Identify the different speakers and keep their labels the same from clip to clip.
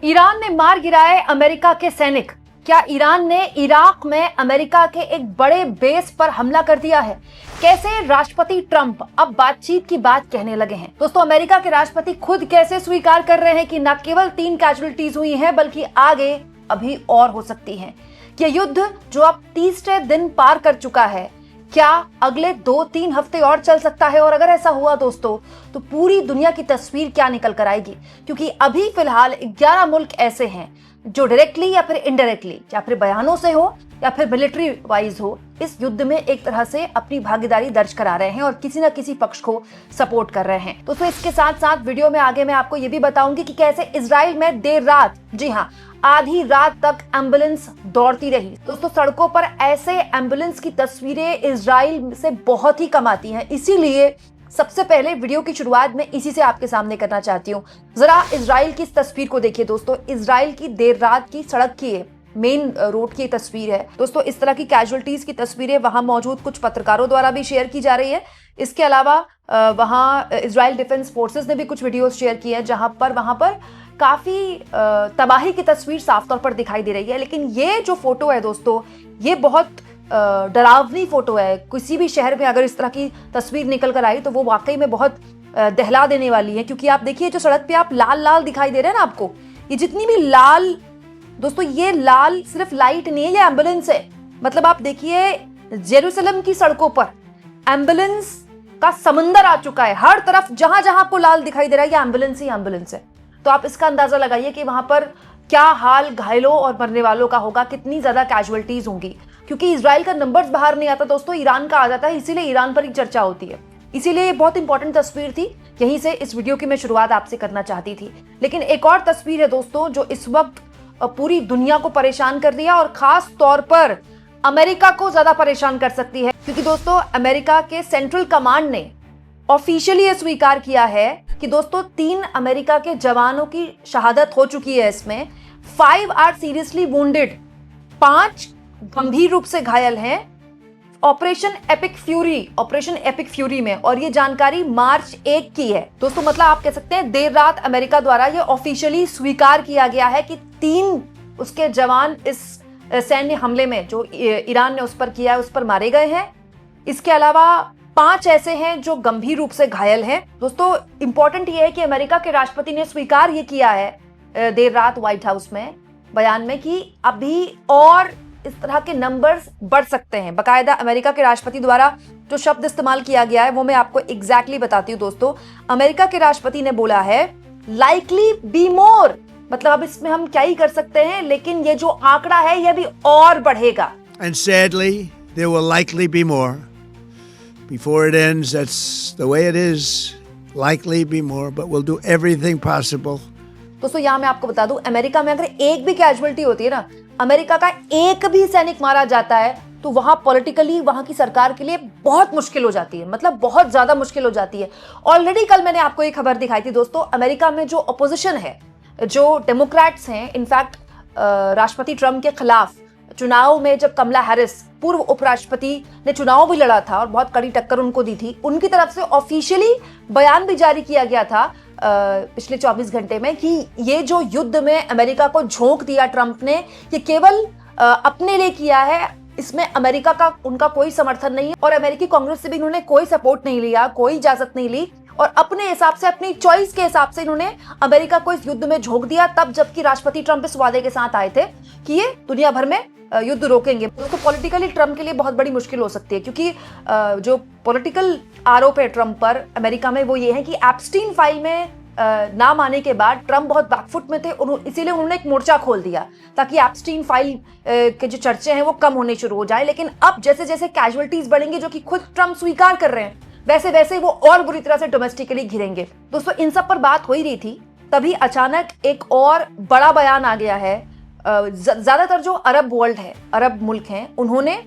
Speaker 1: Iran ने मार गिराए अमेरिका के सैनिक। क्या ईरान ने इराक में अमेरिका के एक बड़े बेस पर हमला कर दिया है? कैसे राष्ट्रपति ट्रंप अब बातचीत की बात कहने लगे हैं? दोस्तों, अमेरिका के राष्ट्रपति खुद कैसे स्वीकार कर रहे हैं कि न केवल 3 कैजुअलिटीज हुई हैं बल्कि आगे अभी और हो सकती हैं। यह युद्ध जो अब 30वें दिन पार कर चुका है, क्या अगले 2-3 हफ्ते और चल सकता है? और अगर ऐसा हुआ दोस्तों, तो पूरी दुनिया की तस्वीर क्या निकल कर आएगी? क्योंकि अभी फिलहाल 11 मुल्क ऐसे हैं जो डायरेक्टली या फिर इनडायरेक्टली, या फिर बयानों से हो या फिर मिलिट्री वाइज हो, इस युद्ध में एक तरह से अपनी भागीदारी दर्ज करा रहे हैं और किसी न किसी पक्ष को सपोर्ट कर रहे हैं। दोस्तों, इसके साथ साथ वीडियो में आगे मैं आपको ये भी बताऊंगी कि कैसे इजराइल में देर रात, जी हाँ, आधी रात तक एम्बुलेंस दौड़ती रही। दोस्तों, सड़कों पर ऐसे एम्बुलेंस की तस्वीरें इजराइल से बहुत ही कम आती हैं, इसीलिए सबसे पहले वीडियो की शुरुआत में इसी से आपके सामने करना चाहती हूँ। जरा इजराइल की इस तस्वीर को देखिए दोस्तों। इजराइल की देर रात की सड़क की मेन रोड की तस्वीर है दोस्तों। इस तरह की कैजुअलिटीज की तस्वीरें वहां मौजूद कुछ पत्रकारों द्वारा भी शेयर की जा रही है। इसके अलावा वहां इजराइल डिफेंस फोर्सेस ने भी कुछ वीडियोस शेयर किए हैं जहां पर काफी तबाही की तस्वीर साफ तौर पर दिखाई दे रही है। लेकिन ये जो फोटो है दोस्तों, ये बहुत डरावनी फोटो है। किसी भी शहर में अगर इस तरह की तस्वीर निकल कर आई तो वो वाकई में बहुत दहला देने वाली है। क्योंकि आप देखिए, जो सड़क पे आप लाल लाल दिखाई दे रहे हैं ना आपको, ये जितनी भी लाल, दोस्तों ये लाल सिर्फ लाइट नहीं है, ये एम्बुलेंस है। मतलब आप देखिए, जेरूसलम की सड़कों पर एम्बुलेंस का समंदर आ चुका है। हर तरफ जहां जहां आपको लाल दिखाई दे रहा है, ये एम्बुलेंस ही एम्बुलेंस है। तो आप इसका अंदाजा लगाइए कि वहां पर क्या हाल घायलों और मरने वालों का होगा, कितनी ज्यादा कैजुअलिटीज होंगी। क्योंकि इजराइल का नंबर्स बाहर नहीं आता दोस्तों, ईरान का आ जाता है, इसीलिए ईरान पर ही चर्चा होती है। इसीलिए ये बहुत इंपॉर्टेंट तस्वीर थी, यहीं से इस वीडियो की मैं शुरुआत आपसे करना चाहती थी। लेकिन एक और तस्वीर है दोस्तों जो इस वक्त पूरी दुनिया को परेशान कर दिया और खास तौर पर अमेरिका को ज्यादा परेशान कर सकती है। क्योंकि दोस्तों, अमेरिका के सेंट्रल कमांड ने ऑफिशियली यह स्वीकार किया है कि दोस्तों 3 अमेरिका के जवानों की शहादत हो चुकी है। इसमें 5 आर सीरियसली वुंडेड, 5 गंभीर रूप से घायल हैं ऑपरेशन एपिक फ्यूरी में। और ये जानकारी मार्च 1 की है दोस्तों। मतलब आप कह सकते हैं देर रात अमेरिका द्वारा ये ऑफिशियली स्वीकार किया गया है कि 3 उसके जवान इस सैन्य हमले में जो ईरान ने उस पर किया है, उस पर मारे गए हैं। इसके अलावा 5 ऐसे हैं जो गंभीर रूप से घायल हैं। दोस्तों, इंपॉर्टेंट ये है कि अमेरिका के राष्ट्रपति ने स्वीकार ये किया है देर रात व्हाइट हाउस में बयान में कि अभी और इस तरह के नंबर्स बढ़ सकते हैं। बकायदा अमेरिका के राष्ट्रपति द्वारा जो शब्द इस्तेमाल किया गया है वो मैं आपको एग्जैक्टली बताती हूँ दोस्तों। अमेरिका के राष्ट्रपति ने बोला है लाइकली बी मोर। मतलब अब इसमें हम क्या ही कर सकते हैं, लेकिन ये जो आंकड़ा है ये भी और बढ़ेगा।
Speaker 2: And sadly, there will likely be more. Before it ends, that's the way it is. Likely be more, but we'll do everything possible.
Speaker 1: दोस्तों, यहाँ मैं आपको बता दूं, अमेरिका में अगर एक भी कैजुअलिटी होती है ना, अमेरिका का एक भी सैनिक मारा जाता है, तो वहां पॉलिटिकली वहां की सरकार के लिए बहुत मुश्किल हो जाती है। मतलब बहुत ज्यादा मुश्किल हो जाती है। ऑलरेडी कल मैंने आपको एक खबर दिखाई थी दोस्तों, अमेरिका में जो अपोजिशन है, जो डेमोक्रेट्स हैं, इनफैक्ट राष्ट्रपति ट्रंप के खिलाफ चुनाव में जब कमला हैरिस, पूर्व उपराष्ट्रपति, ने चुनाव भी लड़ा था और बहुत कड़ी टक्कर उनको दी थी, उनकी तरफ से ऑफिशियली बयान भी जारी किया गया था पिछले 24 घंटे में कि ये जो युद्ध में अमेरिका को झोंक दिया ट्रंप ने, ये केवल अपने लिए किया है, इसमें अमेरिका का उनका कोई समर्थन नहीं है। और अमेरिकी कांग्रेस से भी इन्होंने कोई सपोर्ट नहीं लिया, कोई इजाजत नहीं ली, और अपने हिसाब से, अपनी चॉइस के हिसाब से इन्होंने अमेरिका को इस युद्ध में झोंक दिया। तब जबकि राष्ट्रपति ट्रंप इस वादे के साथ आए थे कि ये दुनिया भर में युद्ध रोकेंगे। तो पॉलिटिकली ट्रंप के लिए बहुत बड़ी मुश्किल हो सकती है। क्योंकि जो पॉलिटिकल आरोप है ट्रंप पर अमेरिका में, वो ये है कि एप्स्टीन फाइल में नाम आने के बाद ट्रंप बहुत बैकफुट में थे, इसीलिए उन्होंने एक मोर्चा खोल दिया ताकि एप्स्टीन फाइल के जो चर्चे हैं वो कम होने शुरू हो जाए। लेकिन अब जैसे जैसे कैजुअलिटीज बढ़ेंगी, जो कि खुद ट्रंप स्वीकार कर रहे हैं, वैसे वैसे वो और बुरी तरह से डोमेस्टिकली घिरेंगे। दोस्तों, इन सब पर बात हो ही रही थी, तभी अचानक एक और बड़ा बयान आ गया है। ज्यादातर जो अरब वर्ल्ड है, अरब मुल्क हैं, उन्होंने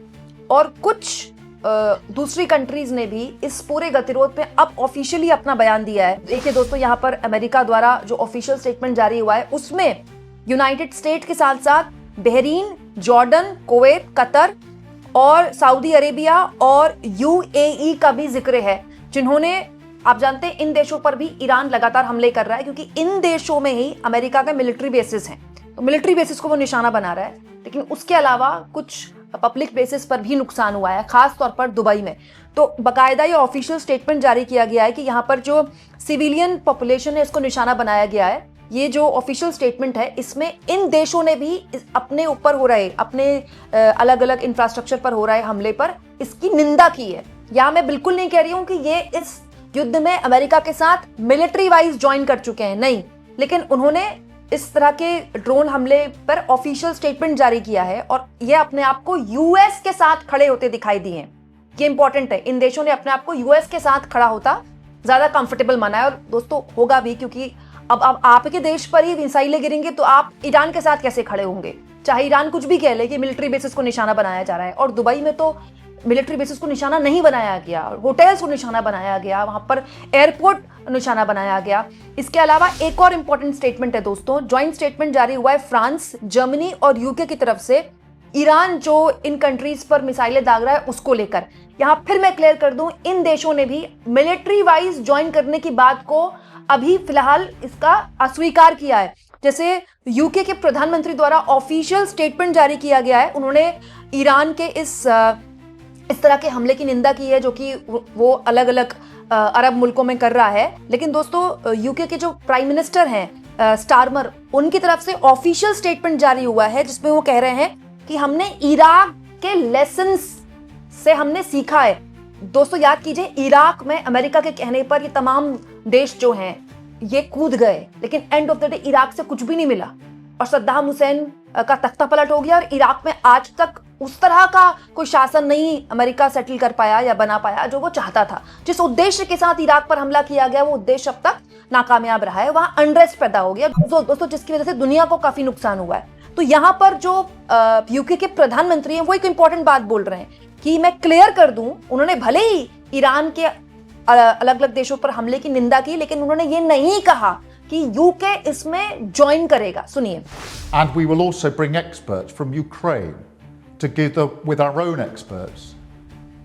Speaker 1: और कुछ दूसरी कंट्रीज ने भी इस पूरे गतिरोध पे अब ऑफिशियली अपना बयान दिया है। देखिए दोस्तों, यहाँ पर अमेरिका द्वारा जो ऑफिशियल स्टेटमेंट जारी हुआ है, उसमें यूनाइटेड स्टेट के साथ साथ बहरीन, जॉर्डन, कुवैत, कतर और सऊदी अरेबिया और यूएई का भी जिक्र है, जिन्होंने आप जानते हैं इन देशों पर भी ईरान लगातार हमले कर रहा है, क्योंकि इन देशों में ही अमेरिका के मिलिट्री बेसिस हैं, तो मिलिट्री बेसिस को वो निशाना बना रहा है। लेकिन उसके अलावा कुछ पब्लिक बेसिस पर भी नुकसान हुआ है, खास तौर पर दुबई में। तो बाकायदा ये ऑफिशियल स्टेटमेंट जारी किया गया है कि यहाँ पर जो सिविलियन पॉपुलेशन है इसको निशाना बनाया गया है। ये जो ऑफिशियल स्टेटमेंट है इसमें इन देशों ने भी अपने ऊपर हो रहे, अपने अलग अलग इंफ्रास्ट्रक्चर पर हो रहे हमले पर इसकी निंदा की है। यहाँ मैं बिल्कुल नहीं कह रही हूँ कि ये इस युद्ध में अमेरिका के साथ मिलिट्री वाइज ज्वाइन कर चुके हैं, नहीं, लेकिन उन्होंने इस तरह के ड्रोन हमले पर ऑफिशियल स्टेटमेंट जारी किया है और ये अपने आप को यूएस के साथ खड़े होते दिखाई दिए हैं। ये इंपॉर्टेंट है, इन देशों ने अपने आप को यूएस के साथ खड़ा होता ज्यादा कंफर्टेबल माना है। और दोस्तों होगा भी, क्योंकि अब आपके देश पर ही मिसाइलें गिरेंगे तो आप ईरान के साथ कैसे खड़े होंगे? चाहे ईरान कुछ भी कह ले कि मिलिट्री बेसिस को निशाना बनाया जा रहा है, और दुबई में तो मिलिट्री बेसिस को निशाना नहीं बनाया गया, होटल्स को निशाना बनाया गया, वहां पर एयरपोर्ट निशाना बनाया गया। इसके अलावा एक और इंपॉर्टेंट स्टेटमेंट है दोस्तों, ज्वाइंट स्टेटमेंट जारी हुआ है फ्रांस, जर्मनी और यूके की तरफ से ईरान जो इन कंट्रीज पर मिसाइलें दाग रहा है उसको लेकर। यहां फिर मैं क्लियर कर दूं, इन देशों ने भी मिलिट्री वाइज ज्वाइन करने की बात को अभी फिलहाल इसका अस्वीकार किया है। जैसे यूके के प्रधानमंत्री द्वारा ऑफिशियल स्टेटमेंट जारी किया गया है, उन्होंने ईरान के इस तरह के हमले की निंदा की है जो कि वो अलग अलग अरब मुल्कों में कर रहा है। लेकिन दोस्तों यूके के जो प्राइम मिनिस्टर हैं स्टारमर, उनकी तरफ से ऑफिशियल स्टेटमेंट जारी हुआ है जिसमें वो कह रहे हैं कि हमने इराक के लेसन्स से हमने सीखा है। दोस्तों याद कीजिए, इराक में अमेरिका के कहने पर ये तमाम देश जो हैं ये कूद गए, लेकिन end of the day Iraq से कुछ भी नहीं मिला और सद्दाम हुसैन का तख्ता पलट हो गया और इराक में आज तक उस तरह का कोई शासन नहीं अमेरिका सेटल कर पाया या बना पाया जो वो चाहता था। जिस उद्देश्य के साथ इराक पर हमला किया गया वो उद्देश्य अब तक नाकामयाब रहा है, वहां अनरेस्ट पैदा हो गया दोस्तों, जिसकी वजह से दुनिया को काफी नुकसान हुआ है। तो यहाँ पर जो यूके के प्रधानमंत्री हैं वो एक इंपॉर्टेंट बात बोल रहे हैं कि मैं क्लियर कर दूं, उन्होंने भले ही ईरान के अलग अलग देशों पर हमले की निंदा की, लेकिन उन्होंने ये नहीं कहा कि यूके इसमें ज्वाइन करेगा। सुनिए।
Speaker 3: And we will also bring experts from Ukraine together with our own experts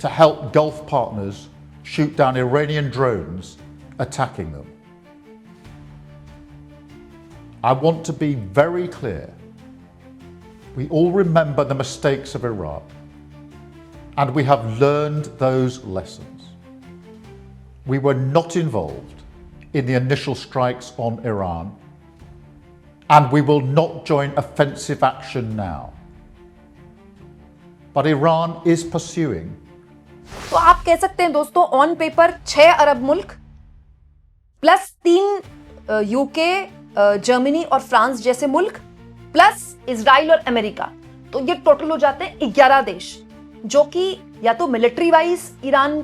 Speaker 3: to help Gulf partners shoot down Iranian drones attacking them. I want to be very clear. We all remember the mistakes of Iraq, and we have learned those lessons. We were not involved in the initial strikes on Iran, and we will not join offensive action now. But Iran is pursuing.
Speaker 1: तो आप कह सकते हैं दोस्तों, on paper 6 अरब मुल्क plus 3 UK, Germany और France जैसे मुल्क प्लस इजराइल और अमेरिका, तो ये टोटल हो जाते हैं 11 देश जो कि या तो मिलिट्री वाइज ईरान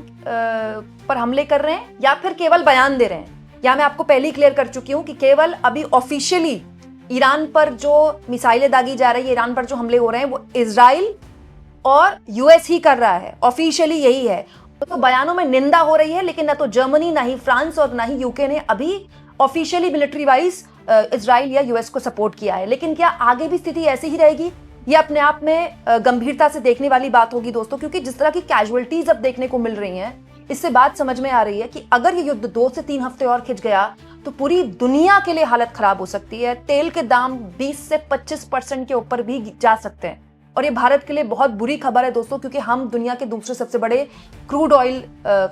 Speaker 1: पर हमले कर रहे हैं या फिर केवल बयान दे रहे हैं। या मैं आपको पहले ही क्लियर कर चुकी हूं कि केवल अभी ऑफिशियली ईरान पर जो मिसाइलें दागी जा रही है, ईरान पर जो हमले हो रहे हैं वो इजराइल और यूएस ही कर रहा है, ऑफिशियली यही है। तो बयानों में निंदा हो रही है, लेकिन ना तो जर्मनी, ना ही फ्रांस और ना ही यूके ने अभी ऑफिशियली मिलिट्री वाइज इजराइल या यूएस को सपोर्ट किया है। लेकिन क्या आगे भी स्थिति ऐसी ही रहेगी? ये अपने आप में गंभीरता से देखने वाली बात होगी दोस्तों, क्योंकि जिस तरह की कैजुअलिटीज अब देखने को मिल रही हैं, इससे बात समझ में आ रही है कि अगर ये युद्ध 2 से 3 हफ्ते और खिंच गया तो पूरी दुनिया के लिए हालत खराब हो सकती है। तेल के दाम 20 से 25% के ऊपर भी जा सकते हैं और ये भारत के लिए बहुत बुरी खबर है दोस्तों, क्योंकि हम दुनिया के दूसरे सबसे बड़े क्रूड ऑयल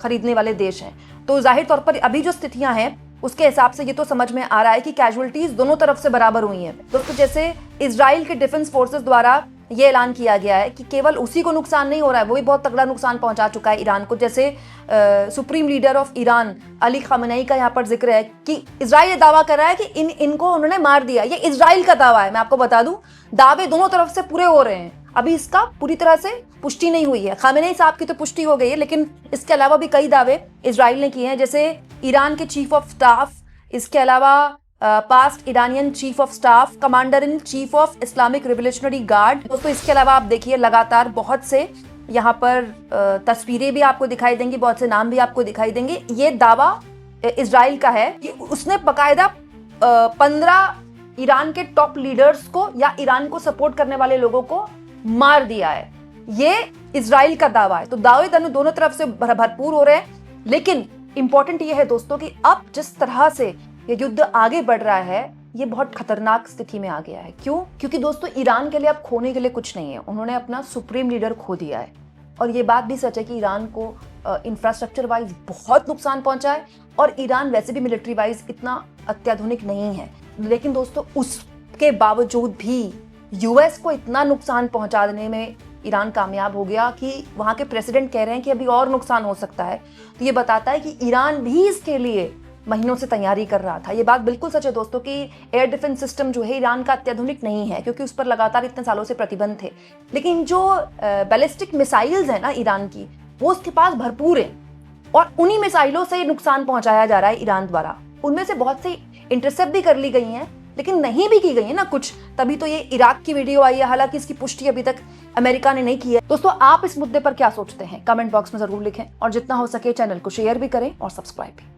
Speaker 1: खरीदने वाले देश हैं। तो जाहिर तौर पर अभी जो स्थितियां हैं उसके हिसाब से ये तो समझ में आ रहा है कि कैजुअलिटीज दोनों तरफ से बराबर हुई हैं दोस्तों। जैसे इजराइल के डिफेंस फोर्सेस द्वारा ये ऐलान किया गया है कि केवल उसी को नुकसान नहीं हो रहा है, वो भी बहुत तगड़ा नुकसान पहुंचा चुका है ईरान को। जैसे supreme leader of Iran Ali Khamenei का यहाँ पर जिक्र है कि इजराइल ये दावा कर रहा है कि इनको उन्होंने मार दिया। ये इजराइल का दावा है, मैं आपको बता दूं, दावे दोनों तरफ से पूरे हो रहे हैं, अभी इसका पूरी तरह से पुष्टि नहीं हुई है। खामेनेई साहब की तो पुष्टि हो गई है, लेकिन इसके अलावा भी कई दावे इजराइल ने किए हैं, जैसे ईरान के चीफ ऑफ स्टाफ, इसके अलावा past Iranian chief of staff, commander in chief of Islamic revolutionary guard. दोस्तों इसके अलावा आप देखिए लगातार बहुत से यहाँ पर तस्वीरें भी आपको दिखाई देंगी, बहुत से नाम भी आपको दिखाई देंगे। ये दावा इजराइल का है कि उसने बकायदा 15 ईरान के टॉप लीडर्स को या ईरान को सपोर्ट करने वाले लोगों को मार दिया है। ये इजराइल का दावा है। तो दावे दोनों तरफ से भरपूर हो रहे हैं, लेकिन इंपॉर्टेंट ये है दोस्तों कि अब जिस तरह से ये युद्ध आगे बढ़ रहा है ये बहुत खतरनाक स्थिति में आ गया है। क्यों? क्योंकि दोस्तों ईरान के लिए अब खोने के लिए कुछ नहीं है, उन्होंने अपना सुप्रीम लीडर खो दिया है। और ये बात भी सच है कि ईरान को इंफ्रास्ट्रक्चर वाइज बहुत नुकसान पहुंचा है और ईरान वैसे भी मिलिट्री वाइज इतना अत्याधुनिक नहीं है। लेकिन दोस्तों उसके बावजूद भी यूएस को इतना नुकसान पहुंचा देने में ईरान कामयाब हो गया कि वहां के प्रेसिडेंट कह रहे हैं कि अभी और नुकसान हो सकता है। तो ये बताता है कि ईरान भी इसके लिए महीनों से तैयारी कर रहा था। ये बात बिल्कुल सच है दोस्तों कि एयर डिफेंस सिस्टम जो है ईरान का अत्याधुनिक नहीं है क्योंकि उस पर लगातार इतने सालों से प्रतिबंध थे। लेकिन जो बैलिस्टिक मिसाइल्स है ना ईरान की, वो उसके पास भरपूर है और उन्हीं मिसाइलों से नुकसान पहुंचाया जा रहा है ईरान द्वारा। उनमें से बहुत सी इंटरसेप्ट भी कर ली गई हैं लेकिन नहीं भी की गई है ना कुछ, तभी तो ये इराक की वीडियो आई है। हालांकि इसकी पुष्टि अभी तक अमेरिका ने नहीं की है। दोस्तों आप इस मुद्दे पर क्या सोचते हैं? कमेंट बॉक्स में जरूर लिखें और जितना हो सके चैनल को शेयर भी करें और सब्सक्राइब भी।